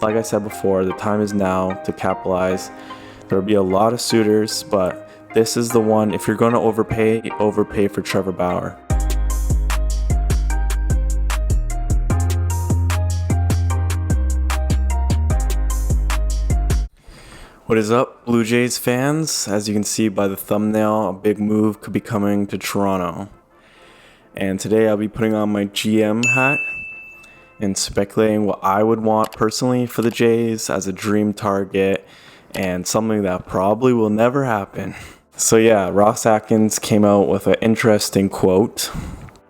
Like I said before, the time is now to capitalize. There will be a lot of suitors, but this is the one. If you're going to overpay for Trevor Bauer. What is up, Blue Jays fans? As you can see by the thumbnail, a big move could be coming to Toronto. And today I'll be putting on my GM hat and speculating what I would want personally for the Jays as a dream target and something that probably will never happen. So yeah, Ross Atkins came out with an interesting quote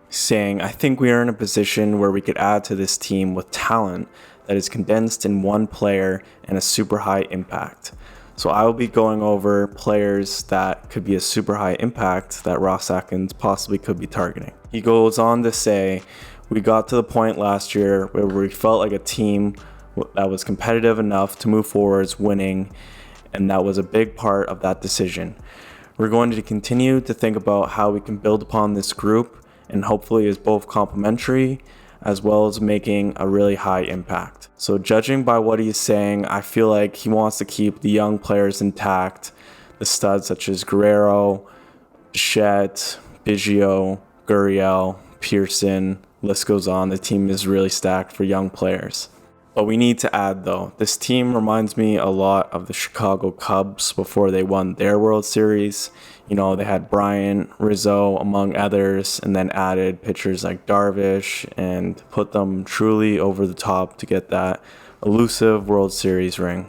saying, "I think we are in a position where we could add to this team with talent that is condensed in one player and a super high impact." So I will be going over players that could be a super high impact that Ross Atkins possibly could be targeting. He goes on to say, "We got to the point last year where we felt like a team that was competitive enough to move forwards winning, and that was a big part of that decision. We're going to continue to think about how we can build upon this group and hopefully is both complementary as well as making a really high impact." So judging by what he's saying, I feel like he wants to keep the young players intact, the studs such as Guerrero, Bichette, Biggio, Gurriel, Pearson, list goes on. The team is really stacked for young players. But we need to add though, this team reminds me a lot of the Chicago Cubs before they won their World Series. You know, they had Bryant, Rizzo, among others, and then added pitchers like Darvish and put them truly over the top to get that elusive World Series ring.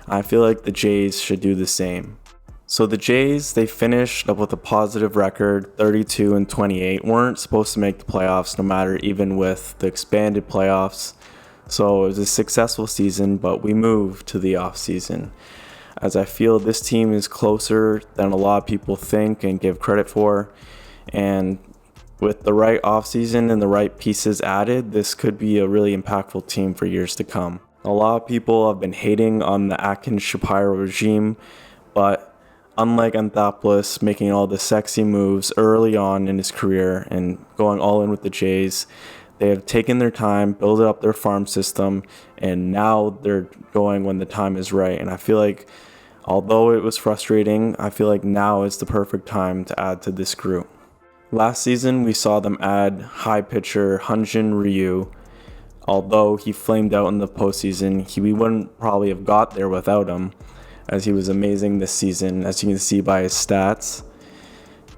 I feel like the Jays should do the same. So the Jays, they finished up with a positive record, 32-28, weren't supposed to make the playoffs no matter even with the expanded playoffs. So it was a successful season, but we moved to the offseason, as I feel this team is closer than a lot of people think and give credit for. And with the right offseason and the right pieces added, this could be a really impactful team for years to come. A lot of people have been hating on the Atkins Shapiro regime, but unlike Anthopoulos making all the sexy moves early on in his career and going all in with the Jays, they have taken their time, built up their farm system, and now they're going when the time is right. And I feel like, although it was frustrating, I feel like now is the perfect time to add to this group. Last season, we saw them add high pitcher Hyun-Jin Ryu. Although he flamed out in the postseason, we wouldn't probably have got there without him, as he was amazing this season, as you can see by his stats.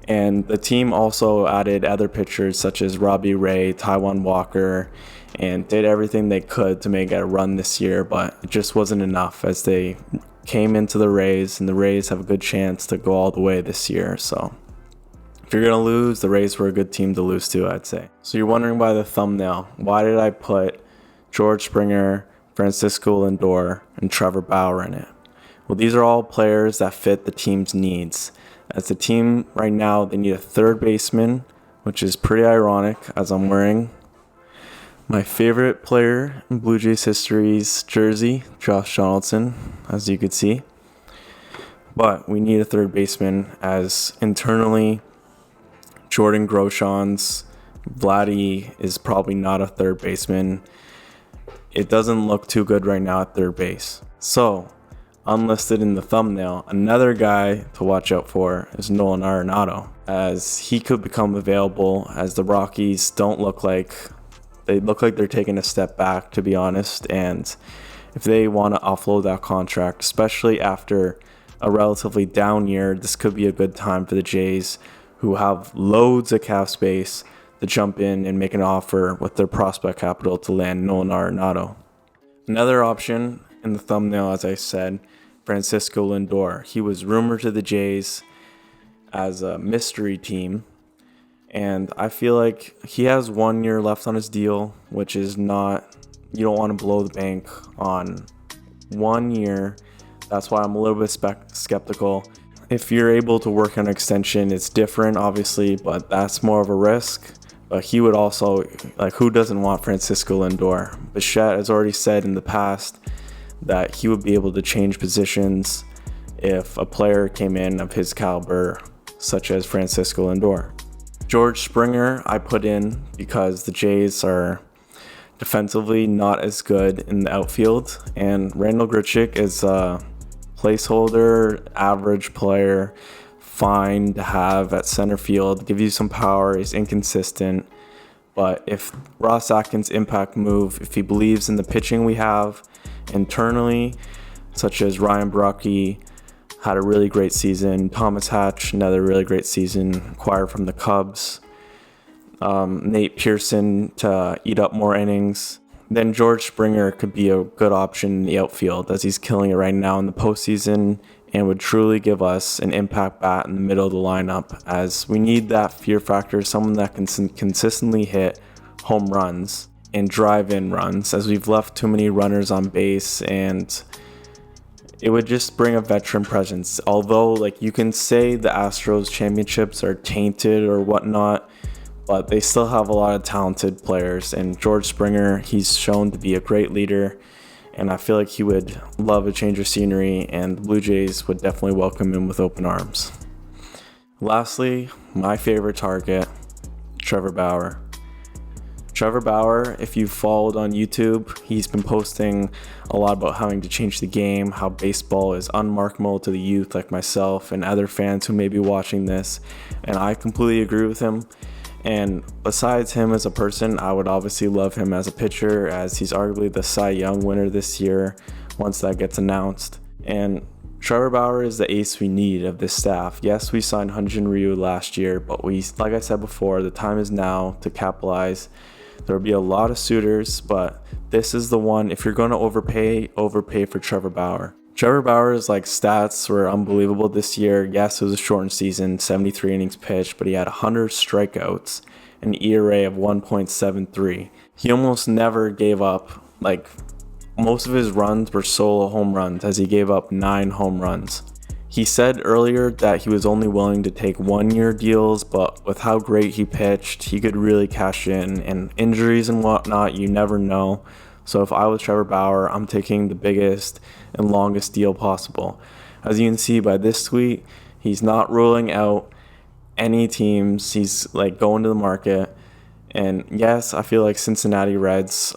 And the team also added other pitchers such as Robbie Ray, Taijuan Walker, and did everything they could to make a run this year, but it just wasn't enough as they came into the Rays, and the Rays have a good chance to go all the way this year. So if you're going to lose, the Rays were a good team to lose to, I'd say. So you're wondering by the thumbnail, why did I put George Springer, Fransico Lindor, and Trevor Bauer in it? Well, these are all players that fit the team's needs. As a team right now, they need a third baseman, which is pretty ironic as I'm wearing my favorite player in Blue Jays history's jersey, Josh Donaldson, as you could see. But we need a third baseman as internally, Jordan Groshans, Vladdy is probably not a third baseman. It doesn't look too good right now at third base. So, unlisted in the thumbnail, another guy to watch out for is Nolan Arenado, as he could become available, as the Rockies look like they're taking a step back, to be honest. And if they want to offload that contract, especially after a relatively down year, this could be a good time for the Jays, who have loads of cap space, to jump in and make an offer with their prospect capital to land Nolan Arenado. Another option in the thumbnail, as I said, Fransico Lindor. He was rumored to the Jays as a mystery team, and I feel like he has 1 year left on his deal, which is not, you don't want to blow the bank on 1 year. That's why I'm a little bit skeptical. If you're able to work on an extension, it's different, obviously, but that's more of a risk. But he would also, who doesn't want Fransico Lindor? Bichette has already said in the past that he would be able to change positions if a player came in of his caliber, such as Fransico Lindor. George Springer, I put in because the Jays are defensively not as good in the outfield. And Randall Grichuk is a placeholder, average player, fine to have at center field, give you some power, he's inconsistent. But if Ross Atkins' impact move, if he believes in the pitching we have internally, such as Ryan Brockie had a really great season, Thomas Hatch, another really great season, acquired from the Cubs, Nate Pearson to eat up more innings, then George Springer could be a good option in the outfield, as he's killing it right now in the postseason and would truly give us an impact bat in the middle of the lineup, as we need that fear factor, someone that can consistently hit home runs and drive in runs, as we've left too many runners on base, and it would just bring a veteran presence. Although, like, you can say the Astros championships are tainted or whatnot, but they still have a lot of talented players, and George Springer, he's shown to be a great leader, and I feel like he would love a change of scenery, and the Blue Jays would definitely welcome him with open arms. Lastly, my favorite target, Trevor Bauer. Trevor Bauer, if you've followed on YouTube, he's been posting a lot about having to change the game, how baseball is unmarketable to the youth like myself and other fans who may be watching this, and I completely agree with him. And besides him as a person, I would obviously love him as a pitcher, as he's arguably the Cy Young winner this year once that gets announced. And Trevor Bauer is the ace we need of this staff. Yes, we signed Hyun-Jin Ryu last year, but like I said before, the time is now to capitalize. There will be a lot of suitors, but this is the one. If you're going to overpay for Trevor Bauer. Trevor Bauer's stats were unbelievable this year. Yes, it was a shortened season, 73 innings pitched, but he had 100 strikeouts, an ERA of 1.73. He almost never gave up. Most of his runs were solo home runs, as he gave up 9 home runs. He said earlier that he was only willing to take 1-year deals, but with how great he pitched, he could really cash in, and injuries and whatnot, you never know. So if I was Trevor Bauer, I'm taking the biggest and longest deal possible. As you can see by this tweet, he's not ruling out any teams. He's going to the market. And yes, I feel like Cincinnati Reds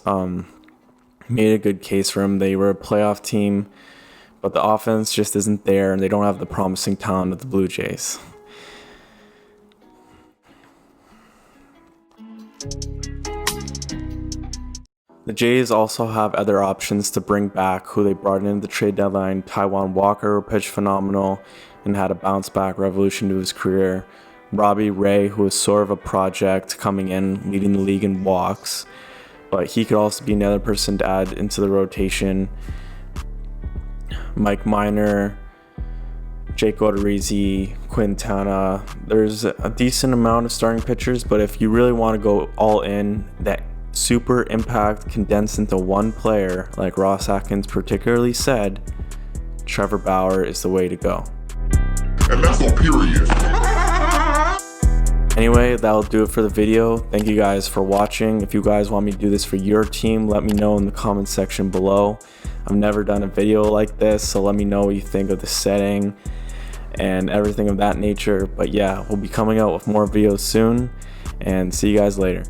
made a good case for him. They were a playoff team, but the offense just isn't there, and they don't have the promising talent of the Blue Jays. The Jays also have other options to bring back who they brought in the trade deadline. Taijuan Walker pitched phenomenal and had a bounce back revolution to his career. Robbie Ray, who is sort of a project coming in, leading the league in walks, but he could also be another person to add into the rotation. Mike Minor, Jake Odorizzi, Quintana. There's a decent amount of starting pitchers, but if you really want to go all in, that super impact condensed into one player, like Ross Atkins particularly said, Trevor Bauer is the way to go. And that's no period. Anyway, that'll do it for the video. Thank you guys for watching. If you guys want me to do this for your team, let me know in the comments section below. I've never done a video like this, so let me know what you think of the setting and everything of that nature. But yeah, we'll be coming out with more videos soon, and see you guys later.